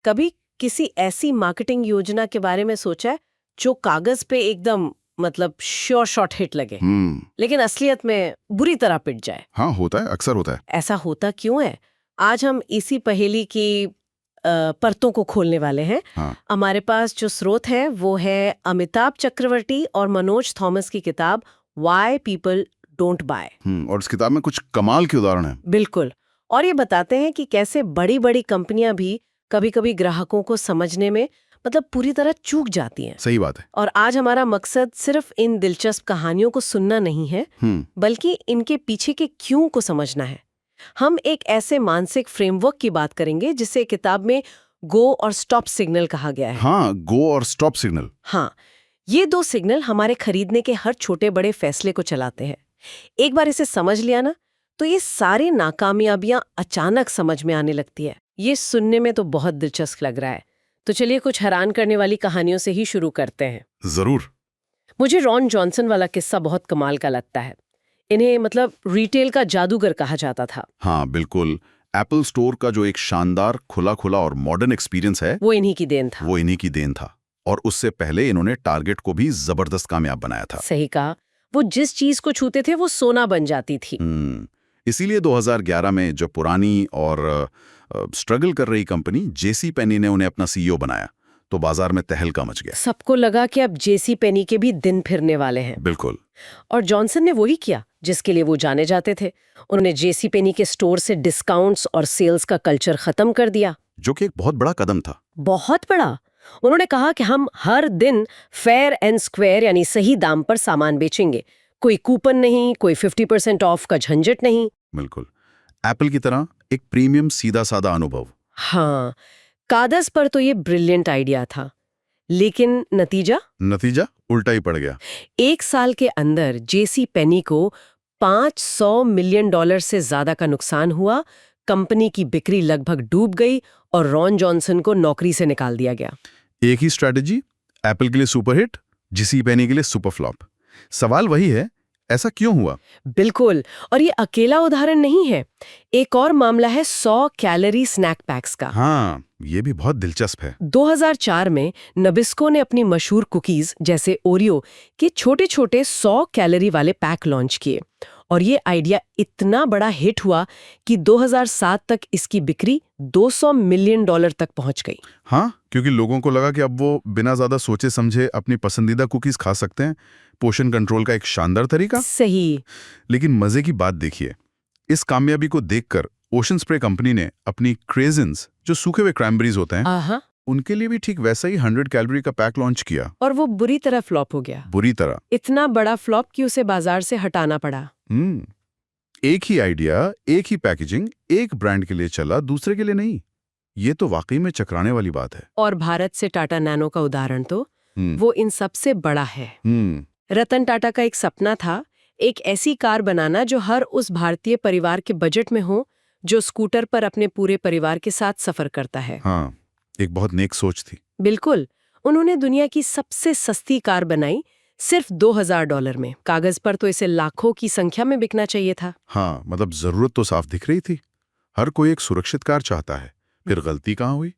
कभी किसी ऐसी मार्केटिंग योजना के बारे में सोचा है जो कागज पे एकदम मतलब श्योर शॉट हिट लगे, लेकिन असलियत में बुरी तरह पिट जाए? हाँ, होता है, अक्सर होता है। ऐसा होता क्यों है? आज हम इसी पहेली की परतों को खोलने वाले हैं। हाँ। हमारे पास जो स्रोत है वो है अमिताभ चक्रवर्ती और मनोज थॉमस की किताब Why People Don't Buy। और इस किताब में कुछ कमाल के उदाहरण हैं। बिल्कुल। और ये बताते हैं कि कैसे बड़ी बड़ी कंपनियां भी कभी-कभी ग्राहकों को समझने में मतलब पूरी तरह चूक जाती हैं। सही बात है। और आज हमारा मकसद सिर्फ इन दिलचस्प कहानियों को सुनना नहीं है, बल्कि इनके पीछे के क्यों को समझना है। हम एक ऐसे मानसिक फ्रेमवर्क की बात करेंगे जिसे किताब में गो और स्टॉप सिग्नल कहा गया है। हाँ, गो और स्टॉप सिग्नल। हाँ, ये दो सिग्नल हमारे खरीदने के हर छोटे बड़े फैसले को चलाते हैं। एक बार इसे समझ लिया ना, तो ये सारी नाकामयाबियां अचानक समझ में आने लगती है। ये सुनने में तो बहुत दिलचस्प लग रहा है, तो चलिए कुछ हैरान करने वाली कहानियों से ही शुरू करते हैं। जरूर। मुझे रॉन जॉनसन वाला किस्सा बहुत कमाल का लगता है। इन्हें मतलब रिटेल का जादूगर कहा जाता था। हाँ, बिल्कुल। एप्पल स्टोर का जो एक शानदार खुला खुला और मॉडर्न एक्सपीरियंस है, वो इन्हीं की देन था। और उससे पहले इन्होंने टारगेट को भी जबरदस्त कामयाब बनाया था। सही कहा। वो जिस चीज को छूते थे वो सोना बन जाती थी। इसीलिए 2011 में जो पुरानी और स्ट्रगल कर रही कंपनी जेसी पेनी ने उन्हें अपना सीईओ बनाया, तो बाजार में तहलका मच गया। सबको लगा कि अब जेसी पेनी के भी दिन फिरने वाले हैं। बिल्कुल। और जॉनसन ने वही किया जिसके लिए वो जाने जाते थे। उन्होंने जेसी पेनी के स्टोर से डिस्काउंट्स और सेल्स का कल्चर खत्म कर दिया, जो कि एक बहुत बड़ा कदम था। बहुत बड़ा। उन्होंने कहा कि हम हर दिन फेयर एंड स्क्वायर यानी सही दाम पर सामान बेचेंगे। कोई कूपन नहीं, कोई 50% ऑफ का झंझट नहीं। बिल्कुल, एप्पल की तरह एक प्रीमियम सीधा साधा अनुभव। हाँ, कागज पर तो ये ब्रिलियंट आइडिया था, लेकिन नतीजा उल्टा ही पड़ गया। 1 साल के अंदर जेसी पेनी को $500 मिलियन से ज्यादा का नुकसान हुआ, कंपनी की बिक्री लगभग डूब गई और रॉन जॉनसन को नौकरी से निकाल दिया गया। एक ही स्ट्रैटेजी, एप्पल के लिए सुपरहिट, जेसी पेनी के लिए सुपर फ्लॉप। सवाल वही है, ऐसा क्यों हुआ? बिल्कुल, और ये अकेला उदाहरण नहीं है। एक और मामला है 100 कैलोरी स्नैक पैक्स का। हाँ, ये भी बहुत दिलचस्प है। 2004 में नबिस्को ने अपनी मशहूर कुकीज जैसे ओरियो के छोटे-छोटे 100 कैलोरी वाले पैक लॉन्च किए, और ये आइडिया इतना बड़ा हिट हुआ कि 2007 तक इसकी बिक्री $200 मिलियन तक पहुंच गई। हाँ, क्योंकि लोगों को लगा कि अब वो बिना ज्यादा सोचे समझे अपनी पसंदीदा कुकीज खा सकते हैं। पोषण कंट्रोल का एक शानदार तरीका। सही। लेकिन मजे की बात देखिए, इस कामयाबी को देखकर ओशन स्प्रे कंपनी ने अपनी क्रेजन्स, जो सूखे हुए क्रैनबेरीज होते हैं, उनके लिए भी ठीक वैसा ही 100 कैलोरी का पैक लॉन्च किया। और वो बुरी तरह फ्लॉप हो गया। बुरी तरह। इतना बड़ा फ्लॉप कि उसे बाजार से हटाना पड़ा। एक ही आइडिया, एक ही पैकेजिंग, एक ब्रांड के लिए चला, दूसरे के लिए नहीं। ये तो वाकई में चकराने वाली बात है। और भारत से टाटा नैनो का उदाहरण तो वो इन सबसे बड़ा है। रतन टाटा का एक सपना था, एक ऐसी कार बनाना जो हर उस भारतीय परिवार के बजट में हो, जो स्कूटर पर अपने पूरे परिवार के साथ सफर करता है। हाँ, एक बहुत नेक सोच थी। बिल्कुल। उन्होंने दुनिया की सबसे सस्ती कार बनाई, सिर्फ $2000 में। कागज पर तो इसे लाखों की संख्या में बिकना चाहिए था। हाँ, मतलब जरूरत तो साफ दिख रही थी। हर कोई एक सुरक्षित कार चाहता है। फिर गलती कहाँ हुई?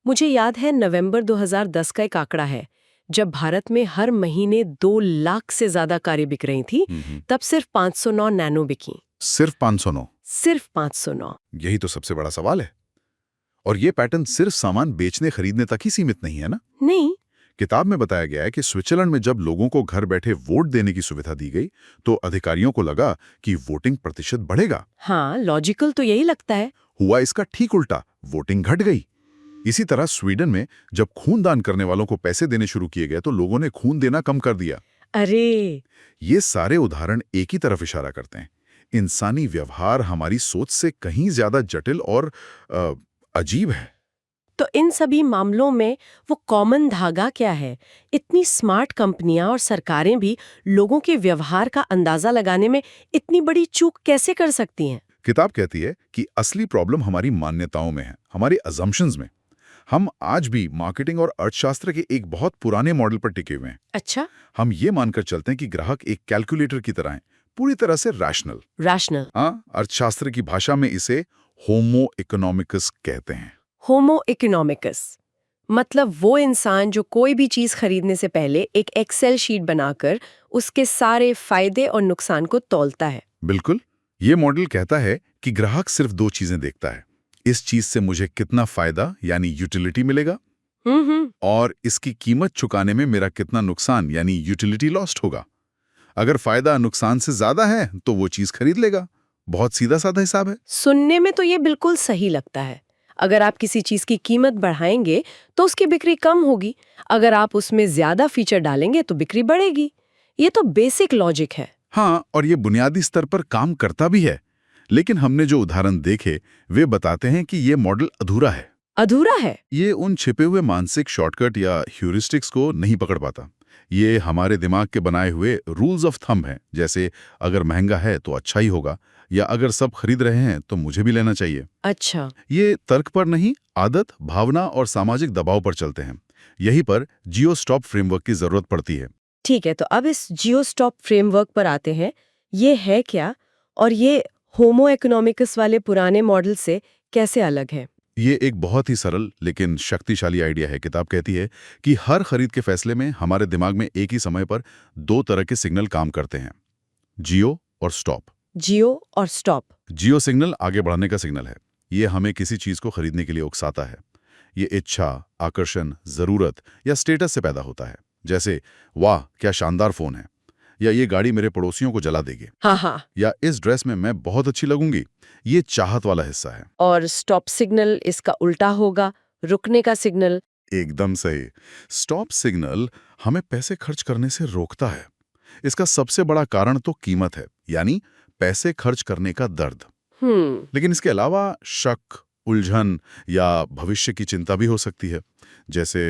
मुझे याद है नवंबर 2010 का एक आंकड़ा है, जब भारत में हर महीने 2 लाख से ज्यादा कारें बिक रही थी, तब सिर्फ 509 नैनो बिकी। सिर्फ 509? सिर्फ 509। यही तो सबसे बड़ा सवाल है। और ये पैटर्न सिर्फ सामान बेचने खरीदने तक ही सीमित नहीं है ना? नहीं। किताब में बताया गया है कि स्विट्जरलैंड में जब लोगों को घर बैठे वोट देने की सुविधा दी गई, तो अधिकारियों को लगा कि वोटिंग प्रतिशत बढ़ेगा। हाँ, लॉजिकल तो यही लगता है। हुआ इसका ठीक उल्टा, वोटिंग घट गई। इसी तरह स्वीडन में जब खून दान करने वालों को पैसे देने शुरू किए गए, तो लोगों ने खून देना कम कर दिया। अरे, ये सारे उदाहरण एक ही तरफ इशारा करते हैं। इंसानी व्यवहार हमारी सोच से कहीं ज्यादा जटिल और अजीब है। तो इन सभी मामलों में वो कॉमन धागा क्या है? इतनी स्मार्ट कंपनियां और सरकारें भी लोगों के व्यवहार का अंदाजा लगाने में इतनी बड़ी चूक कैसे कर सकती हैं? किताब कहती है कि असली प्रॉब्लम हमारी मान्यताओं में है, हमारी अजम्पशंस में। हम आज भी मार्केटिंग और अर्थशास्त्र के एक बहुत पुराने मॉडल पर टिके हुए हैं। अच्छा। हम ये मानकर चलते हैं कि ग्राहक एक कैलकुलेटर की तरह है, पूरी तरह से रैशनल। हाँ, अर्थशास्त्र की भाषा में इसे होमो इकोनॉमिकस कहते हैं। होमो इकोनॉमिकस मतलब वो इंसान जो कोई भी चीज खरीदने से पहले एक एक्सेल शीट बनाकर उसके सारे फायदे और नुकसान को तौलता है। बिल्कुल। ये मॉडल कहता है कि ग्राहक सिर्फ दो चीजें देखता है, इस चीज से मुझे कितना फायदा यानी यूटिलिटी मिलेगा और इसकी कीमत चुकाने में मेरा कितना नुकसान यानी यूटिलिटी लॉस्ट होगा। अगर फायदा नुकसान से ज्यादा है तो वो चीज खरीद लेगा। बहुत सीधा साधा हिसाब है। सुनने में तो ये बिल्कुल सही लगता है। अगर आप किसी चीज की कीमत बढ़ाएंगे तो उसकी बिक्री कम होगी, अगर आप उसमें ज्यादा फीचर डालेंगे तो बिक्री बढ़ेगी। ये तो बेसिक लॉजिक है। हाँ, और ये बुनियादी स्तर पर काम करता भी है, लेकिन हमने जो उदाहरण देखे वे बताते हैं कि ये मॉडल अधूरा है। अधूरा है? ये उन छिपे हुए मानसिक शॉर्टकट या ह्यूरिस्टिक्स को नहीं पकड़ पाता। ये हमारे दिमाग के बनाए हुए रूल्स ऑफ थंब हैं, जैसे अगर महंगा है तो अच्छा ही होगा, या अगर सब खरीद रहे हैं तो मुझे भी लेना चाहिए। अच्छा। ये तर्क पर नहीं, आदत, भावना और सामाजिक दबाव पर चलते हैं। यहीं पर जियो स्टॉप फ्रेमवर्क की जरूरत पड़ती है। ठीक है, तो अब इस जियो स्टॉप फ्रेमवर्क पर आते हैं। ये है क्या और ये होमो इकोनॉमिकस वाले पुराने मॉडल से कैसे अलग है? ये एक बहुत ही सरल लेकिन शक्तिशाली आइडिया है। किताब कहती है कि हर खरीद के फैसले में हमारे दिमाग में एक ही समय पर दो तरह के सिग्नल काम करते हैं, जियो और स्टॉप। जियो और स्टॉप। जियो सिग्नल आगे बढ़ने का सिग्नल है। ये हमें किसी चीज को खरीदने के लिए उकसाता है। ये इच्छा, आकर्षण, जरूरत या स्टेटस से पैदा होता है, जैसे वाह क्या शानदार फोन है, या ये गाड़ी मेरे पड़ोसियों को जला देगी, हाँ, या इस ड्रेस में मैं बहुत अच्छी लगूंगी। ये चाहत वाला हिस्सा है। और स्टॉप सिग्नल इसका उल्टा होगा, रुकने का सिग्नल। एकदम सही। स्टॉप सिग्नल हमें पैसे खर्च करने से रोकता है। इसका सबसे बड़ा कारण तो कीमत है, यानी पैसे खर्च करने का दर्द। लेकिन इसके अलावा शक, उलझन या भविष्य की चिंता भी हो सकती है, जैसे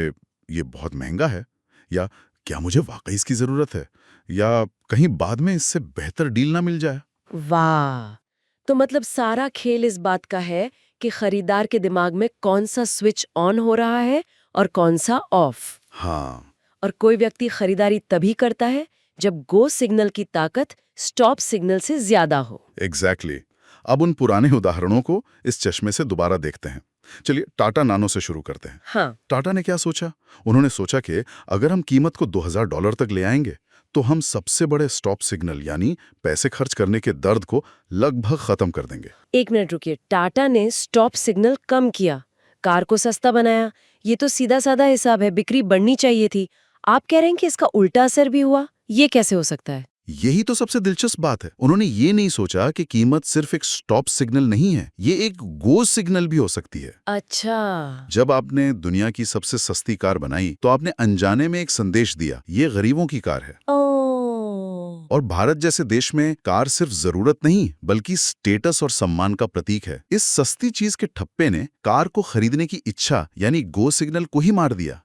ये बहुत महंगा है, या क्या मुझे वाकई इसकी जरूरत है, या कहीं बाद में इससे बेहतर डील ना मिल जाए। वाह, तो मतलब सारा खेल इस बात का है कि खरीदार के दिमाग में कौन सा स्विच ऑन हो रहा है और कौन सा ऑफ। हाँ, और कोई व्यक्ति खरीदारी तभी करता है जब गो सिग्नल की ताकत स्टॉप सिग्नल से ज्यादा हो। एग्जैक्टली। अब उन पुराने उदाहरणों को इस चश्मे से दोबारा देखते हैं। चलिए टाटा नानो से शुरू करते हैं। हाँ। टाटा ने क्या सोचा? उन्होंने सोचा कि अगर हम कीमत को $2000 तक ले आएंगे तो हम सबसे बड़े स्टॉप सिग्नल यानी पैसे खर्च करने के दर्द को लगभग खत्म कर देंगे। एक मिनट रुकिए, टाटा ने स्टॉप सिग्नल कम किया, कार को सस्ता बनाया। ये तो सीधा साधा हिसाब है, बिक्री बढ़नी चाहिए थी। आप कह रहे हैं कि इसका उल्टा असर भी हुआ? ये कैसे हो सकता है? यही तो सबसे दिलचस्प बात है। उन्होंने ये नहीं सोचा कि कीमत सिर्फ एक स्टॉप सिग्नल नहीं है, ये एक गो सिग्नल भी हो सकती है। अच्छा। जब आपने दुनिया की सबसे सस्ती कार बनाई तो आपने अनजाने में एक संदेश दिया, ये गरीबों की कार है। और भारत जैसे देश में कार सिर्फ जरूरत नहीं बल्कि स्टेटस और सम्मान का प्रतीक है। इस सस्ती चीज के ठप्पे ने कार को खरीदने की इच्छा यानी गो सिग्नल को ही मार दिया।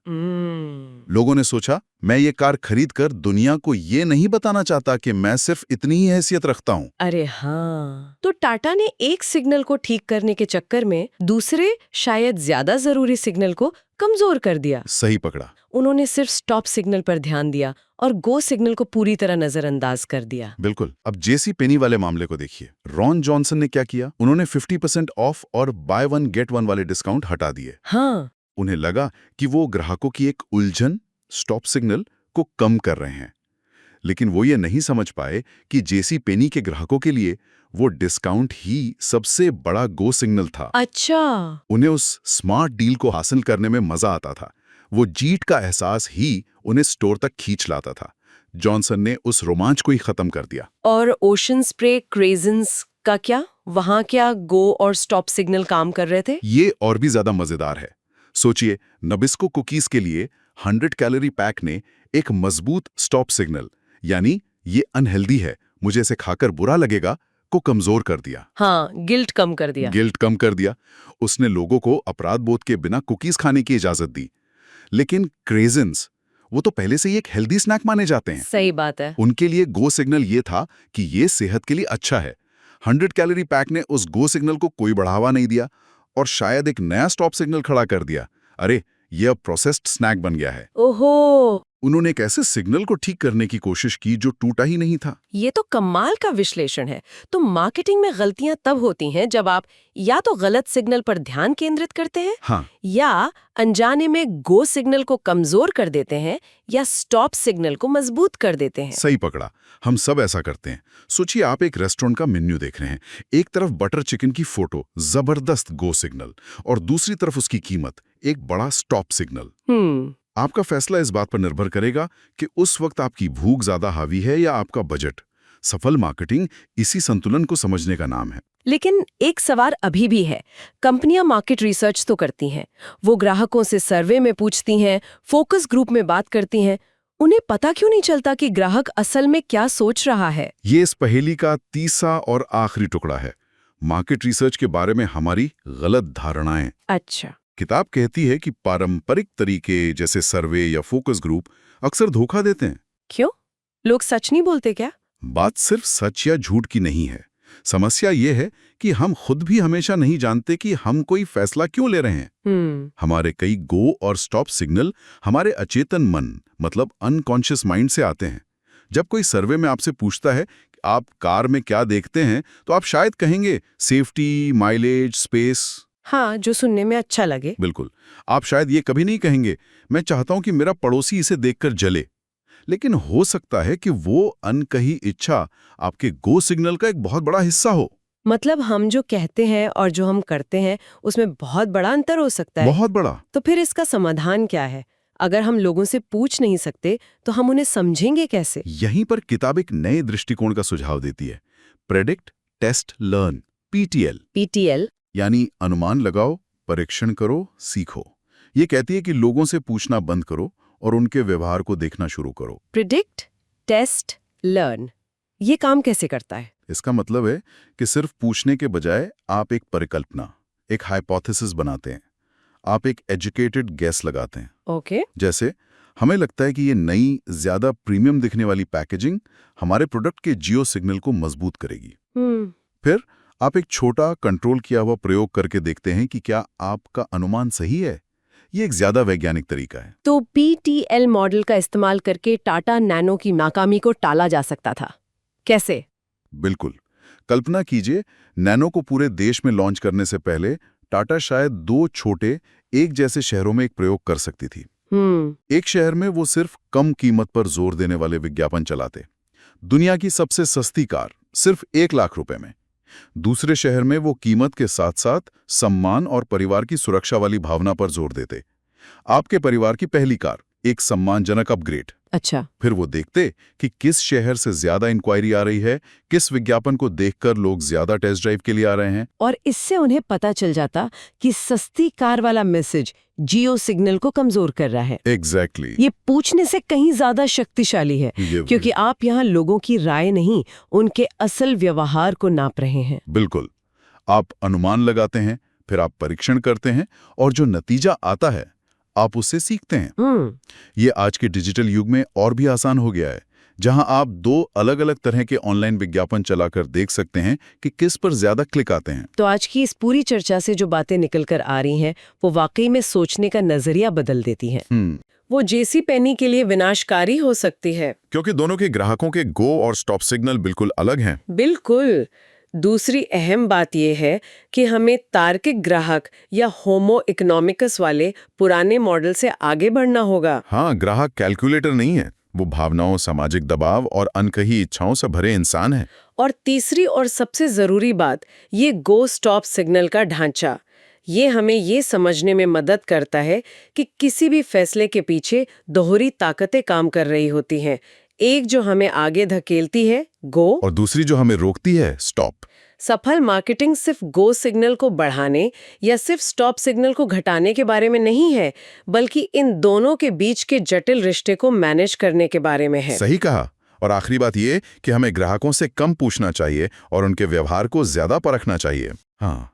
लोगों ने सोचा मैं ये कार खरीद कर दुनिया को ये नहीं बताना चाहता कि मैं सिर्फ इतनी ही हैसियत रखता हूँ। अरे हाँ, तो टाटा ने एक सिग्नल को ठीक करने के चक्कर में दूसरे शायद ज्यादा जरूरी सिग्नल को कमजोर कर दिया। सही पकड़ा। उन्होंने सिर्फ स्टॉप सिग्नल पर ध्यान दिया और गो सिग्नल को पूरी तरह नजरअंदाज कर दिया। बिल्कुल। अब जेसी पेनी वाले मामले को देखिए। रॉन जॉनसन ने क्या किया? उन्होंने 50% ऑफ और बाय वन गेट वन वाले डिस्काउंट हटा दिए। हाँ। उन्हें लगा कि वो ग्राहकों की एक उलझन स्टॉप सिग्नल को कम कर रहे हैं, लेकिन वो ये नहीं समझ पाए कि जेसी पेनी के ग्राहकों के लिए वो डिस्काउंट ही सबसे बड़ा गो सिग्नल था। अच्छा। उन्हें उस स्मार्ट डील को हासिल करने में मजा आता था। वो जीत का एहसास ही उन्हें स्टोर तक खींच लाता था। जॉनसन ने उस रोमांच को ही खत्म कर दिया। और ओशन स्प्रे क्रेजन्स का क्या? वहां क्या गो और स्टॉप सिग्नल काम कर रहे थे? ये और भी ज्यादा मजेदार है। सोचिए, नबिस्को कुकीज के लिए 100 कैलोरी पैक ने एक मजबूत स्टॉप सिग्नल यानी ये अनहेल्दी है, मुझे इसे खाकर बुरा लगेगा को कमजोर कर दिया। हाँ, गिल्ट कम कर दिया। गिल्ट कम कर दिया। उसने लोगों को अपराध बोध के बिना कुकीज खाने की इजाजत दी। लेकिन क्रेजन्स वो तो पहले से ही एक हेल्दी स्नैक माने जाते हैं। सही बात है। उनके लिए गो सिग्नल ये था कि ये सेहत के लिए अच्छा है। 100 कैलोरी पैक ने उस गो सिग्नल को कोई बढ़ावा नहीं दिया और शायद एक नया स्टॉप सिग्नल खड़ा कर दिया। अरे, यह प्रोसेस्ड स्नैक बन गया है। ओहो। उन्होंने एक ऐसे सिग्नल को ठीक करने की कोशिश की जो टूटा ही नहीं था। ये तो कमाल का विश्लेषण है। तो मार्केटिंग में गलतियां तब होती हैं जब आप या तो गलत सिग्नल पर ध्यान केंद्रित करते हैं, हाँ, या अनजाने में गो सिग्नल को कमजोर कर देते हैं, या स्टॉप सिग्नल को मजबूत कर देते हैं। सही पकड़ा। हम सब ऐसा करते हैं। सोचिए आप एक रेस्टोरेंट का मेन्यू देख रहे हैं। एक तरफ बटर चिकन की फोटो, जबरदस्त गो सिग्नल, और दूसरी तरफ उसकी कीमत, एक बड़ा स्टॉप सिग्नल। आपका फैसला इस बात पर निर्भर करेगा कि उस वक्त आपकी भूख ज्यादा हावी है या आपका बजट। सफल मार्केटिंग इसी संतुलन को समझने का नाम है। लेकिन एक सवाल अभी भी है। कंपनियां मार्केट रिसर्च तो करती हैं, वो ग्राहकों से सर्वे में पूछती हैं, फोकस ग्रुप में बात करती हैं, उन्हें पता क्यों नहीं चलता कि ग्राहक असल में क्या सोच रहा है? ये इस पहेली का तीसरा और आखिरी टुकड़ा है। मार्केट रिसर्च के बारे में हमारी गलत धारणाएं। अच्छा। किताब कहती है कि पारंपरिक तरीके जैसे सर्वे या फोकस ग्रुप अक्सर धोखा देते हैं। क्यों? लोग सच नहीं बोलते क्या? बात सिर्फ सच या झूठ की नहीं है। समस्या ये है कि हम खुद भी हमेशा नहीं जानते कि हम कोई फैसला क्यों ले रहे हैं। हमारे कई गो और स्टॉप सिग्नल हमारे अचेतन मन, मतलब अनकॉन्शियस माइंड से आते हैं। जब कोई सर्वे में आपसे पूछता है कि आप कार में क्या देखते हैं, तो आप शायद कहेंगे सेफ्टी, माइलेज, स्पेस। हाँ, जो सुनने में अच्छा लगे। बिल्कुल। आप शायद ये कभी नहीं कहेंगे, मैं चाहता हूं कि मेरा पड़ोसी इसे देखकर जले। लेकिन हो सकता है कि वो अनकही इच्छा आपके गो सिग्नल का एक बहुत बड़ा हिस्सा हो। मतलब हम जो कहते हैं और जो हम करते हैं उसमें बहुत बड़ा अंतर हो सकता है। बहुत बड़ा। तो फिर इसका समाधान क्या है? अगर हम लोगों से पूछ नहीं सकते तो हम उन्हें समझेंगे कैसे? यहीं पर किताब एक नए दृष्टिकोण का सुझाव देती है। Predict, test, learn, PTL। PTL यानी अनुमान लगाओ, परीक्षण करो, सीखो। ये कहती है कि लोगों से पूछना बंद करो और उनके व्यवहार को देखना शुरू करो। प्रिडिक्ट, टेस्ट, लर्न, ये काम कैसे करता है? इसका मतलब है कि सिर्फ पूछने के बजाय आप एक परिकल्पना, एक हाइपोथेसिस बनाते हैं। आप एक एजुकेटेड गेस लगाते हैं। ओके। जैसे हमें लगता है कि ये नई, ज्यादा प्रीमियम दिखने वाली पैकेजिंग हमारे प्रोडक्ट के जियो सिग्नल को मजबूत करेगी। फिर आप एक छोटा कंट्रोल किया हुआ प्रयोग करके देखते हैं कि क्या आपका अनुमान सही है। ये एक ज्यादा वैज्ञानिक तरीका है। तो PTL मॉडल का इस्तेमाल करके टाटा नैनो की नाकामी को टाला जा सकता था। कैसे? बिल्कुल। कल्पना कीजिए, नैनो को पूरे देश में लॉन्च करने से पहले टाटा शायद 2 छोटे, एक जैसे शहरों में एक प्रयोग कर सकती थी। एक शहर में वो सिर्फ कम कीमत पर जोर देने वाले विज्ञापन चलाते। दुनिया की सबसे सस्ती कार सिर्फ 1 लाख रुपए में। दूसरे शहर में वो कीमत के साथ साथ सम्मान और परिवार की सुरक्षा वाली भावना पर जोर देते। आपके परिवार की पहली कार, एक सम्मानजनक अपग्रेड। अच्छा। फिर वो देखते कि किस शहर से ज्यादा इंक्वायरी आ रही है, किस विज्ञापन को देखकर लोग ज्यादा टेस्ट ड्राइव के लिए आ रहे हैं। और इससे उन्हें पता चल जाता कि सस्ती कार वाला मैसेज जियो सिग्नल को कमजोर कर रहा है। एग्जैक्टली। ये पूछने से कहीं ज्यादा शक्तिशाली है, क्योंकि आप यहाँ लोगों की राय नहीं, उनके असल व्यवहार को नाप रहे हैं। बिल्कुल। आप अनुमान लगाते हैं, फिर आप परीक्षण करते हैं, और जो नतीजा आता है आप उससे सीखते हैं। ये आज के डिजिटल युग में और भी आसान हो गया है, जहां आप 2 अलग-अलग तरह के ऑनलाइन विज्ञापन चलाकर देख सकते हैं कि किस पर ज्यादा क्लिक आते हैं। तो आज की इस पूरी चर्चा से जो बातें निकल कर आ रही हैं, वो वाकई में सोचने का नजरिया बदल देती हैं। वो जेसी पेनी के लिए विनाशकारी हो सकती है, क्योंकि दोनों के ग्राहकों के गो और स्टॉप सिग्नल बिल्कुल अलग हैं। बिल्कुल। दूसरी अहम बात यह है कि हमें तार्किक ग्राहक या होमो इकोनॉमिकस वाले पुराने मॉडल से आगे बढ़ना होगा। हाँ, ग्राहक कैलकुलेटर नहीं है, वो भावनाओं, सामाजिक दबाव और अनकही इच्छाओं से भरे इंसान है। और तीसरी और सबसे जरूरी बात, ये गो स्टॉप सिग्नल का ढांचा, ये हमें ये समझने में मदद करता है कि किसी भी फैसले के पीछे दोहरी ताकतें काम कर रही होती हैं। एक जो हमें आगे धकेलती है, गो, और दूसरी जो हमें रोकती है, स्टॉप। सफल मार्केटिंग सिर्फ गो सिग्नल को बढ़ाने या सिर्फ स्टॉप सिग्नल को घटाने के बारे में नहीं है, बल्कि इन दोनों के बीच के जटिल रिश्ते को मैनेज करने के बारे में है। सही कहा। और आखिरी बात ये कि हमें ग्राहकों से कम पूछना चाहिए और उनके व्यवहार को ज्यादा परखना चाहिए। हाँ,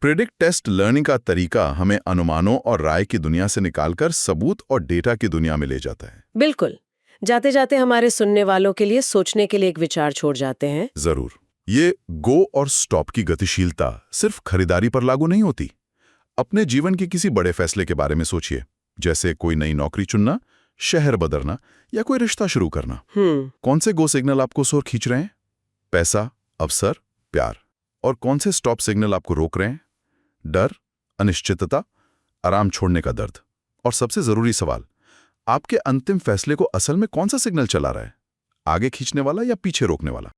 प्रेडिक्ट, टेस्ट, लर्निंग का तरीका हमें अनुमानों और राय की दुनिया से निकालकर सबूत और डेटा की दुनिया में ले जाता है। बिल्कुल। जाते जाते हमारे सुनने वालों के लिए सोचने के लिए एक विचार छोड़ जाते हैं। जरूर। ये गो और स्टॉप की गतिशीलता सिर्फ खरीदारी पर लागू नहीं होती। अपने जीवन के किसी बड़े फैसले के बारे में सोचिए, जैसे कोई नई नौकरी चुनना, शहर बदलना या कोई रिश्ता शुरू करना। कौन से गो सिग्नल आपको उस ओर खींच रहे हैं? पैसा, अवसर, प्यार। और कौन से स्टॉप सिग्नल आपको रोक रहे हैं? डर, अनिश्चितता, आराम छोड़ने का दर्द। और सबसे जरूरी सवाल, आपके अंतिम फैसले को असल में कौन सा सिग्नल चला रहा है? आगे खींचने वाला या पीछे रोकने वाला?